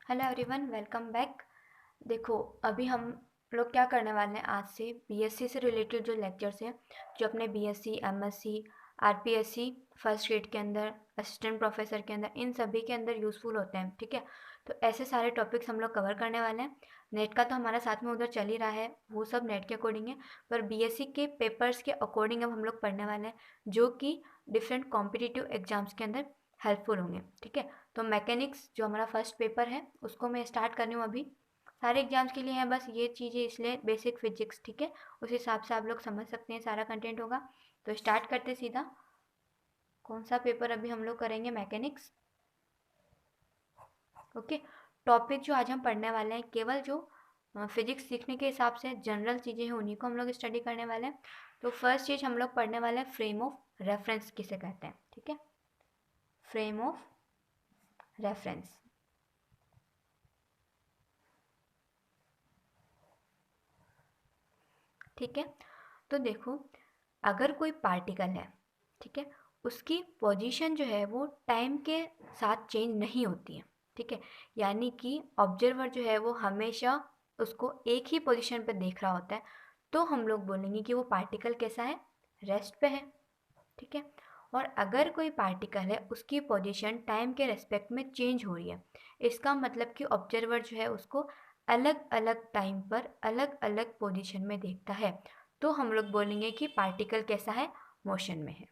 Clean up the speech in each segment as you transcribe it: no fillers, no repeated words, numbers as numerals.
Hello everyone, welcome back. देखो, अभी हम लोग क्या करने वाले हैं, आज से बीएससी से रिलेटेड जो लेक्चर्स हैं, जो अपने BSc, MSc, RPSC first grade के अंदर, असिस्टेंट प्रोफेसर के अंदर, इन सभी के अंदर यूज़फुल होते हैं। ठीक है, तो ऐसे सारे टॉपिक्स हम लोग कवर करने वाले हैं। नेट का तो हमारा साथ में उधर चल ही रहा है, वो सब नेट के अकॉर्डिंग है, पर बीएससी के पेपर्स के अकॉर्डिंग अब हम लोग पढ़ने वाले हैं, जो कि डिफरेंट कॉम्पिटिटिव एग्जाम्स के अंदर हेल्पफुल होंगे। ठीक है, तो मैकेनिक्स जो हमारा फर्स्ट पेपर है उसको मैं स्टार्ट कर रही हूँ अभी। सारे एग्जाम्स के लिए हैं बस ये चीज़ें, इसलिए बेसिक फिजिक्स। ठीक है, उस हिसाब से आप लोग समझ सकते हैं, सारा कंटेंट होगा। तो स्टार्ट करते सीधा। कौन सा पेपर अभी हम लोग करेंगे? मैकेनिक्स। ओके, टॉपिक जो आज हम पढ़ने वाले हैं, केवल जो फिजिक्स सीखने के हिसाब से जनरल चीज़ें हैं उन्हीं को हम लोग स्टडी करने वाले हैं। तो फर्स्ट चीज़ हम लोग पढ़ने वाले हैं, फ्रेम ऑफ रेफरेंस किसे कहते हैं। ठीक है, फ्रेम ऑफ रेफरेंस। ठीक है, तो देखो, अगर कोई पार्टिकल है, ठीक है, उसकी पोजीशन जो है वो टाइम के साथ चेंज नहीं होती है। ठीक है, यानी कि ऑब्जर्वर जो है वो हमेशा उसको एक ही पोजीशन पे देख रहा होता है, तो हम लोग बोलेंगे कि वो पार्टिकल कैसा है? रेस्ट पे है। ठीक है, और अगर कोई पार्टिकल है, उसकी पोजीशन टाइम के रेस्पेक्ट में चेंज हो रही है, इसका मतलब कि ऑब्जर्वर जो है उसको अलग अलग टाइम पर अलग अलग पोजीशन में देखता है, तो हम लोग बोलेंगे कि पार्टिकल कैसा है? मोशन में है।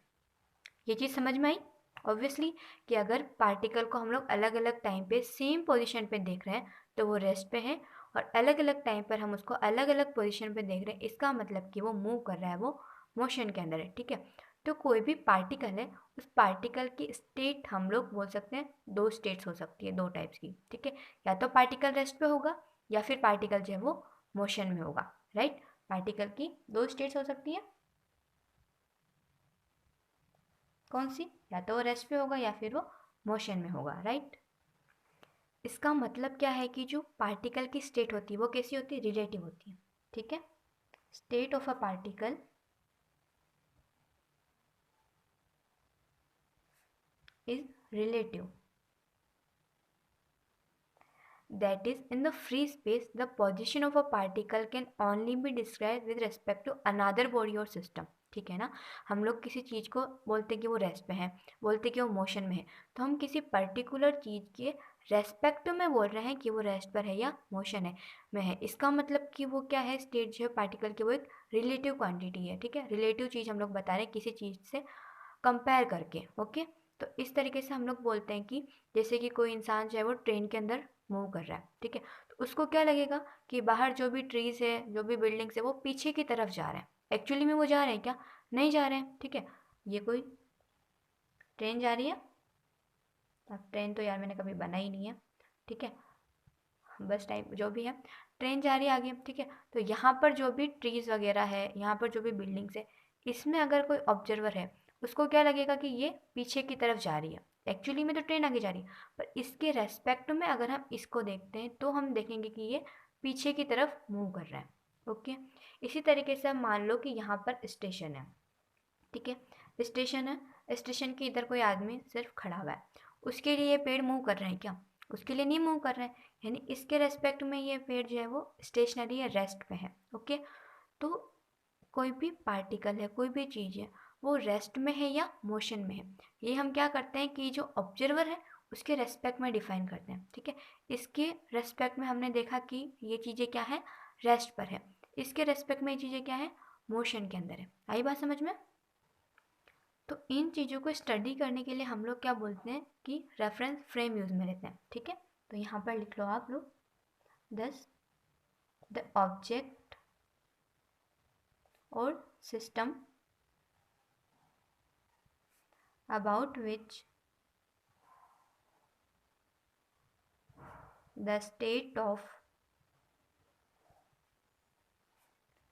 ये चीज़ समझ में आई? ऑब्वियसली कि अगर पार्टिकल को हम लोग अलग अलग टाइम पे सेम पोजीशन पे देख रहे हैं तो वो रेस्ट पे है, और अलग अलग टाइम पर हम उसको अलग अलग पोजीशन पे देख रहे हैं, इसका मतलब कि वो मूव कर रहा है, वो मोशन के अंदर है। ठीक है, तो कोई भी पार्टिकल है, उस पार्टिकल की स्टेट हम लोग बोल सकते हैं, दो स्टेट्स हो सकती है, दो टाइप्स की। ठीक है, या तो पार्टिकल रेस्ट पे होगा, या फिर पार्टिकल जो है वो मोशन में होगा। राइट, पार्टिकल की दो स्टेट्स हो सकती है। कौन सी? या तो वो रेस्ट पे होगा या फिर वो मोशन में होगा। राइट, इसका मतलब क्या है कि जो पार्टिकल की स्टेट होती है वो कैसी होती है? रिलेटिव होती है। ठीक है, state of a particle is relative. That is, in the free space, the position of a particle can only be described with respect to another body or system. ठीक है ना, हम लोग किसी चीज़ को बोलते कि वो रेस्ट में है, बोलते कि वो मोशन में है, तो हम किसी पर्टिकुलर चीज़ के रेस्पेक्ट में बोल रहे हैं कि वो रेस्ट पर है या मोशन है में है। इसका मतलब कि वो क्या है? स्टेट जो है पार्टिकल की, वो एक रिलेटिव क्वांटिटी है। ठीक है, रिलेटिव चीज़ हम लोग बता रहे हैं किसी चीज़ से कंपेयर करके। ओके, तो इस तरीके से हम लोग बोलते हैं कि जैसे कि कोई इंसान जो है वो ट्रेन के अंदर मूव कर रहा है। ठीक है, तो उसको क्या लगेगा कि बाहर जो भी ट्रीज है, जो भी बिल्डिंग्स है, वो पीछे की तरफ जा रहे हैं। एक्चुअली में वो जा रहे हैं क्या? नहीं जा रहे हैं। ठीक है, ये कोई ट्रेन जा रही है। अब ट्रेन तो यार मैंने कभी बनाई नहीं है। ठीक है, बस टाइप जो भी है, ट्रेन जा रही है आगे। ठीक है, तो यहाँ पर जो भी ट्रीज वगैरह है, यहाँ पर जो भी बिल्डिंग्स है, इसमें अगर कोई ऑब्जर्वर है, उसको क्या लगेगा कि ये पीछे की तरफ जा रही है। एक्चुअली में तो ट्रेन आगे जा रही है, पर इसके रेस्पेक्ट में अगर हम इसको देखते हैं तो हम देखेंगे कि ये पीछे की तरफ मूव कर रहा है। ओके, इसी तरीके से हम मान लो कि यहाँ पर स्टेशन है। ठीक है, स्टेशन है, स्टेशन के इधर कोई आदमी सिर्फ खड़ा हुआ है, उसके लिए ये पेड़ मूव कर रहे हैं क्या? उसके लिए नहीं मूव कर रहे हैं, यानी इसके रेस्पेक्ट में ये पेड़ जो है वो स्टेशनरी है, रेस्ट पे है। ओके, तो कोई भी पार्टिकल है, कोई भी चीज़ है, वो रेस्ट में है या मोशन में है, ये हम क्या करते हैं कि जो ऑब्जर्वर है उसके रेस्पेक्ट में डिफाइन करते हैं। ठीक है, इसके रेस्पेक्ट में हमने देखा कि ये चीज़ें क्या है? रेस्ट पर है। इसके रेस्पेक्ट में ये चीज़ें क्या है? मोशन के अंदर है। आई बात समझ में? तो इन चीज़ों को स्टडी करने के लिए हम लोग क्या बोलते हैं कि रेफरेंस फ्रेम यूज़ में लेते हैं। ठीक है, तो यहाँ पर लिख लो आप लोग, दस द ऑब्जेक्ट और system about which the state of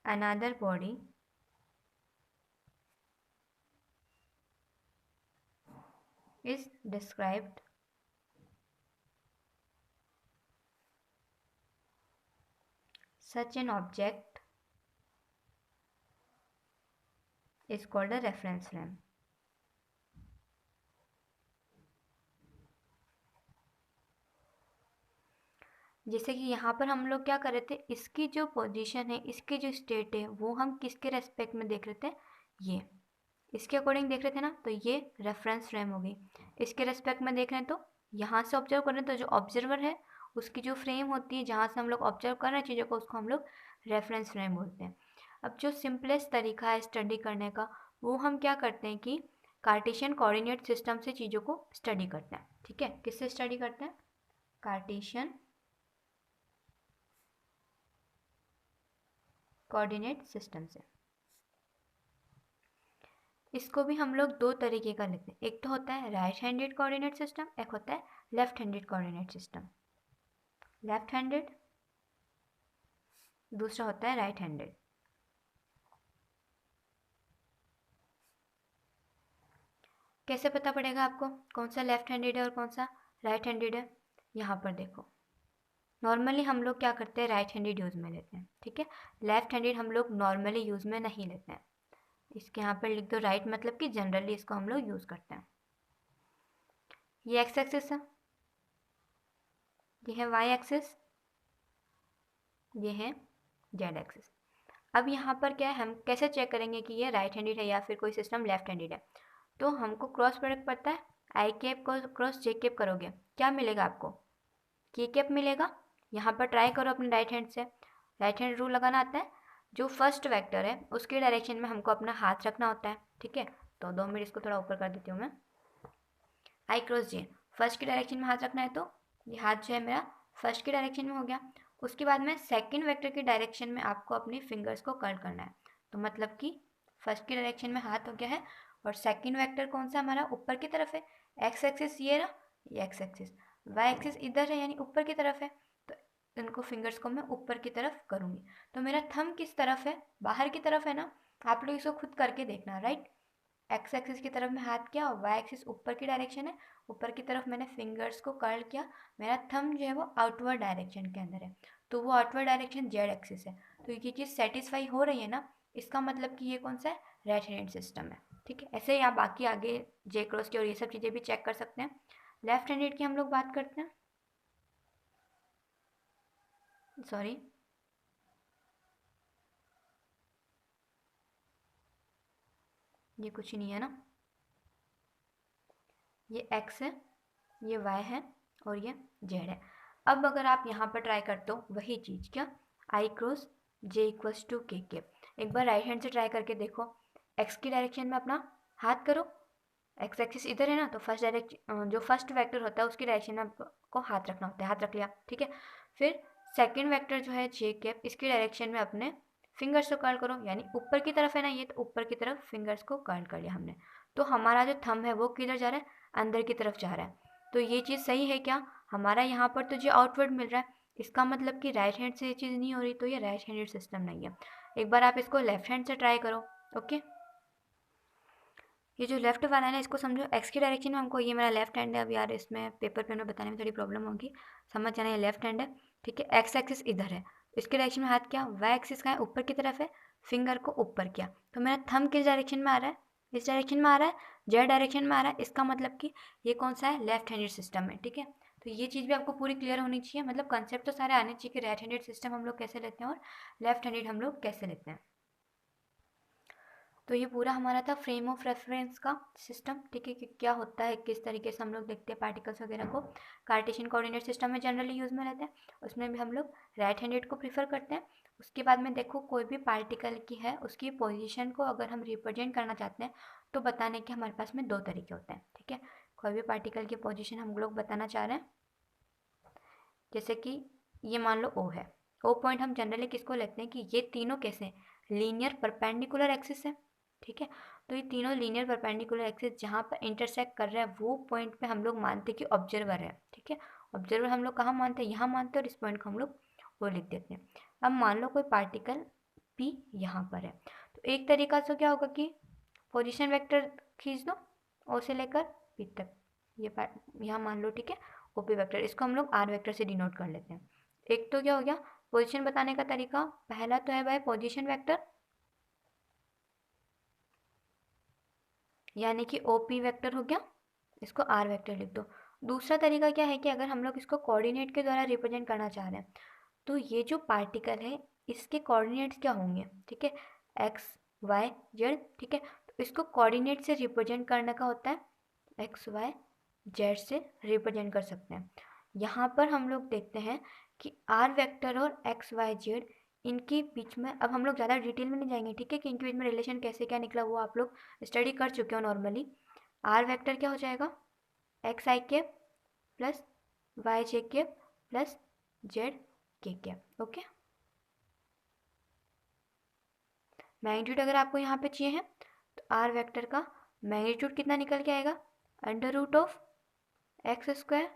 another body is described such an object is called a reference frame. जैसे कि यहाँ पर हम लोग क्या कर रहे थे, इसकी जो पोजीशन है, इसकी जो स्टेट है, वो हम किसके रेस्पेक्ट में देख रहे थे, ये इसके अकॉर्डिंग देख रहे थे ना, तो ये रेफरेंस फ्रेम होगी। इसके रेस्पेक्ट में देख रहे हैं तो यहाँ से ऑब्जर्व कर रहे हैं, तो जो ऑब्जर्वर है उसकी जो फ्रेम होती है जहाँ से हम लोग ऑब्जर्व कर रहे हैं चीज़ों को, उसको हम लोग रेफरेंस फ्रेम बोलते हैं। अब जो सिंपलेस्ट तरीका है स्टडी करने का, वो हम क्या करते हैं कि कार्टेशियन कोऑर्डिनेट सिस्टम से चीज़ों को स्टडी करते हैं। ठीक है, किससे स्टडी करते हैं, कार्टेशियन कोऑर्डिनेट सिस्टम से। इसको भी हम लोग दो तरीके का लेते हैं, एक तो होता है राइट हैंडेड कोऑर्डिनेट सिस्टम, एक होता है left handed coordinate system. Left handed, दूसरा होता है राइट हैंडेड। कैसे पता पड़ेगा आपको कौन सा लेफ्ट हैंडेड है और कौन सा राइट हैंडेड है? यहाँ पर देखो, नॉर्मली हम लोग क्या करते हैं, राइट हैंडेड यूज़ में लेते हैं। ठीक है, लेफ्ट हैंडेड हम लोग नॉर्मली यूज़ में नहीं लेते हैं। इसके यहाँ पर लिख दो राइट, मतलब कि जनरली इसको हम लोग यूज़ करते हैं। ये एक्स एक्सिस है, ये है वाई एक्सिस, ये है जेड एक्सिस। अब यहाँ पर क्या है, हम कैसे चेक करेंगे कि ये राइट हैंडेड है या फिर कोई सिस्टम लेफ्ट हैंडेड है? तो हमको क्रॉस प्रोडक्ट पड़ता है, आई कैप को क्रॉस जे कैप करोगे क्या मिलेगा आपको, के कैप मिलेगा। यहाँ पर ट्राई करो अपने राइट हैंड से, राइट हैंड रूल लगाना आता है, जो फर्स्ट वेक्टर है उसके डायरेक्शन में हमको अपना हाथ रखना होता है। ठीक है, तो 2 मिनट इसको थोड़ा ऊपर कर देती हूँ मैं। आई क्रॉस जे, फर्स्ट की डायरेक्शन में हाथ रखना है, तो ये हाथ जो है मेरा फर्स्ट की डायरेक्शन में हो गया। उसके बाद में सेकंड वेक्टर की डायरेक्शन में आपको अपनी फिंगर्स को कर्ल करना है, तो मतलब कि फर्स्ट की डायरेक्शन में हाथ हो गया है, और सेकंड वेक्टर कौन सा हमारा, ऊपर की तरफ है। एक्स एक्सिस ये रहा, ये एक्स एक्सिस, वाई एक्सिस इधर है यानी ऊपर की तरफ है, तो इनको फिंगर्स को मैं ऊपर की तरफ करूँगी। तो मेरा थंब किस तरफ है, बाहर की तरफ है ना, आप लोग इसको खुद करके देखना। राइट, एक्स एक्सिस की तरफ में हाथ किया, और वाई एक्सिस ऊपर की डायरेक्शन है, ऊपर की तरफ मैंने फिंगर्स को कर्ल किया, मेरा थंब जो है वो आउटवर्ड डायरेक्शन के अंदर है, तो वो आउटवर्ड डायरेक्शन जेड एक्सिस है। तो ये चीज़ सेटिस्फाई हो रही है ना, इसका मतलब कि ये कौन सा है, राइट हैंड सिस्टम है। ठीक है, ऐसे ही आप बाकी आगे जे क्रॉस की और ये सब चीज़ें भी चेक कर सकते हैं। लेफ्ट हैंडेड की हम लोग बात करते हैं, सॉरी, ये कुछ नहीं है ना, ये एक्स है, ये वाई है, और ये जेड है। अब अगर आप यहाँ पर ट्राई करते हो वही चीज़, क्या, आई क्रॉस जे इक्वल्स टू के के, एक बार राइट हैंड से ट्राई करके देखो, एक्स की डायरेक्शन में अपना हाथ करो, एक्स एक्सिस इधर है ना, तो फर्स्ट डायरेक्शन जो फर्स्ट वेक्टर होता है उसकी डायरेक्शन में आपको हाथ रखना होता है, हाथ रख लिया। ठीक है, फिर सेकंड वेक्टर जो है जे कैप, इसकी डायरेक्शन में अपने फिंगर्स को कर्ल करो, यानी ऊपर की तरफ है ना ये, तो ऊपर की तरफ फिंगर्स को कर्ल कर लिया हमने। तो हमारा जो थंब है वो किधर जा रहा है, अंदर की तरफ जा रहा है। तो ये चीज़ सही है क्या, हमारा यहाँ पर तो जो आउटवर्ड मिल रहा है, इसका मतलब कि राइट हैंड से ये चीज़ नहीं हो रही, तो ये राइट हैंडेड सिस्टम नहीं है। एक बार आप इसको लेफ्ट हैंड से ट्राई करो। ओके, ये जो लेफ्ट वाला है ना, इसको समझो एक्स की डायरेक्शन में हमको, ये मेरा लेफ्ट हैंड है। अब यार इसमें पेपर पे में बताने में थोड़ी प्रॉब्लम होगी, समझ जाना, ये लेफ्ट हैंड है। ठीक है, एक्स एक्सिस इधर है, इसके डायरेक्शन में हाथ किया, वाई एक्सिस कहाँ है, ऊपर की तरफ है, फिंगर को ऊपर किया, तो मेरा थंब किस डायरेक्शन में आ रहा है, इस डायरेक्शन में आ रहा है, जेड डायरेक्शन में आ रहा है। इसका मतलब कि ये कौन सा है, लेफ्ट हैंडेड सिस्टम है। ठीक है, तो ये चीज़ भी आपको पूरी क्लियर होनी चाहिए, मतलब कंसेप्ट तो सारे आने चाहिए कि राइट हैंडेड सिस्टम हम लोग कैसे लेते हैं और लेफ्ट हैंडेड हम लोग कैसे लेते हैं। तो ये पूरा हमारा था फ्रेम ऑफ रेफरेंस का सिस्टम। ठीक है, कि क्या होता है, किस तरीके से हम लोग देखते हैं पार्टिकल्स वगैरह को। कार्टेशियन कोऑर्डिनेट सिस्टम में जनरली यूज़ में रहते हैं, उसमें भी हम लोग राइट हैंडेड को प्रीफर करते हैं। उसके बाद में देखो, कोई भी पार्टिकल की है उसकी पोजीशन को अगर हम रिप्रेजेंट करना चाहते हैं, तो बताने के हमारे पास में दो तरीके होते हैं। ठीक है, कोई भी पार्टिकल की पोजिशन हम लोग बताना चाह रहे हैं, जैसे कि ये मान लो ओ है, ओ पॉइंट हम जनरली किसको लेते हैं कि ये तीनों कैसे, लीनियर परपेंडिकुलर एक्सिस है। ठीक है, तो ये तीनों लीनियर परपेंडिकुलर एक्सिस जहाँ पर इंटरसेक्ट कर रहा है, वो पॉइंट पे हम लोग मानते हैं कि ऑब्जर्वर है। ठीक है, ऑब्जर्वर हम लोग कहाँ मानते हैं, यहाँ मानते हैं, और इस पॉइंट को हम लोग वो लिख देते हैं। अब मान लो कोई पार्टिकल पी यहाँ पर है, तो एक तरीका से क्या होगा कि पोजिशन वेक्टर खींच दो ओ से लेकर पी तक, ये यहाँ मान लो। ठीक है, ओपी वेक्टर, इसको हम लोग आर वेक्टर से डिनोट कर लेते हैं। एक तो क्या हो गया पोजीशन बताने का तरीका, पहला तो है भाई पोजीशन वेक्टर, यानी कि ओपी वेक्टर हो गया, इसको आर वेक्टर लिख दो। दूसरा तरीका क्या है कि अगर हम लोग इसको कोऑर्डिनेट के द्वारा रिप्रेजेंट करना चाह रहे हैं, तो ये जो पार्टिकल है इसके कोऑर्डिनेट्स क्या होंगे, ठीक है, एक्स वाई जेड, ठीक है। तो इसको कोऑर्डिनेट से रिप्रेजेंट करने का होता है, एक्स वाई जेड से रिप्रेजेंट कर सकते हैं। यहाँ पर हम लोग देखते हैं कि आर वेक्टर और एक्स वाई जेड, इनके बीच में अब हम लोग ज़्यादा डिटेल में नहीं जाएंगे, ठीक है, कि इनके बीच में रिलेशन कैसे क्या निकला वो आप लोग स्टडी कर चुके हो नॉर्मली। आर वेक्टर क्या हो जाएगा, एक्स आई के प्लस वाई जे के प्लस जेड के, ओके। मैग्नीट्यूड अगर आपको यहाँ पे चाहिए है तो आर वेक्टर का मैग्नीट्यूड कितना निकल के आएगा, under root of x square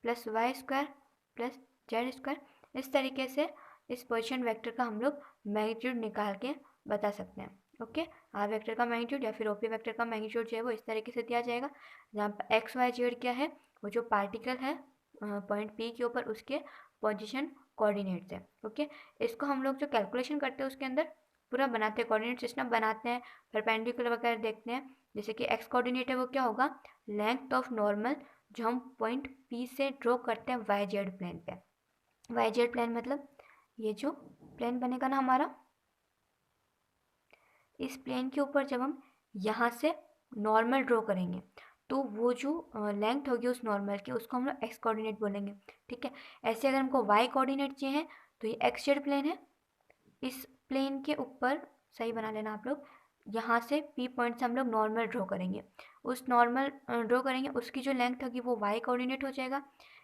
plus y square plus z square. इस तरीके से इस पोजीशन वेक्टर का हम लोग मैग्नीट्यूड निकाल के बता सकते हैं, ओके। आर वेक्टर का मैग्नीट्यूड या फिर ओपी वेक्टर का मैग्नीट्यूड जो है वो इस तरीके से दिया जाएगा, जहाँ पर एक्स वाई जेड क्या है, वो जो पार्टिकल है पॉइंट पी के ऊपर उसके पोजीशन कोऑर्डिनेट्स है, ओके। इसको हम लोग जो कैलकुलेशन करते हैं उसके अंदर पूरा बनाते हैं, कोऑर्डिनेट सिस्टम बनाते हैं, परपेंडिकुलर वगैरह देखते हैं। जैसे कि एक्स कोऑर्डिनेट है वो क्या होगा, लेंथ ऑफ नॉर्मल जो हम पॉइंट पी से ड्रॉ करते हैं वाई जेड प्लेन पे। वाई जेड प्लेन मतलब ये जो प्लेन बनेगा ना हमारा, इस प्लेन के ऊपर जब हम यहाँ से नॉर्मल ड्रॉ करेंगे तो वो जो लेंथ होगी उस नॉर्मल की उसको हम लोग एक्स कोऑर्डिनेट बोलेंगे, ठीक है। ऐसे अगर हमको वाई कोऑर्डिनेट चाहिए है तो ये एक्स जेड प्लेन है, इस प्लेन के ऊपर सही बना लेना आप लोग, यहाँ से पी पॉइंट से हम लोग नॉर्मल ड्रॉ करेंगे, उस नॉर्मल ड्रॉ करेंगे उसकी जो लेंथ होगी वो वाई कोऑर्डिनेट हो जाएगा।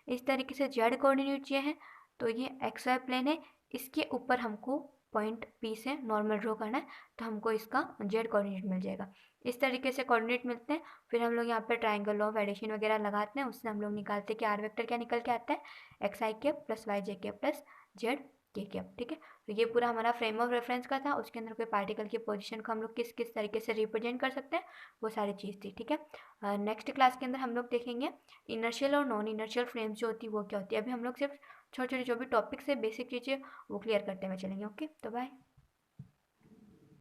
इस तरीके से जेड कोऑर्डिनेट चाहिए है तो ये एक्स वाई प्लेन है, इसके ऊपर हमको पॉइंट पी से नॉर्मल ड्रॉ करना है तो हमको इसका जेड कोऑर्डिनेट मिल जाएगा। इस तरीके से कोऑर्डिनेट मिलते हैं, फिर हम लोग यहाँ पर ट्राइंगल ऑफ एडिशन वगैरह लगाते हैं, उससे हम लोग निकालते हैं कि आर वेक्टर क्या निकल के आता है, एक्स आई के प्लस वाई जे के प्लस जेड के, ठीक है। तो ये पूरा हमारा फ्रेम ऑफ रेफरेंस का था, उसके अंदर कोई पार्टिकल की पोजीशन को हम लोग किस किस तरीके से रिप्रेजेंट कर सकते हैं वो सारी चीज़ थी, ठीक है। नेक्स्ट क्लास के अंदर हम लोग देखेंगे इनर्शियल और नॉन इनर्शियल फ्रेम्स जो होती है वो क्या होती है। अभी हम लोग सिर्फ छोटे छोटे जो भी टॉपिक्स है बेसिक चीज़ें वो क्लियर करते हुए चलेंगे, ओके। तो बाय।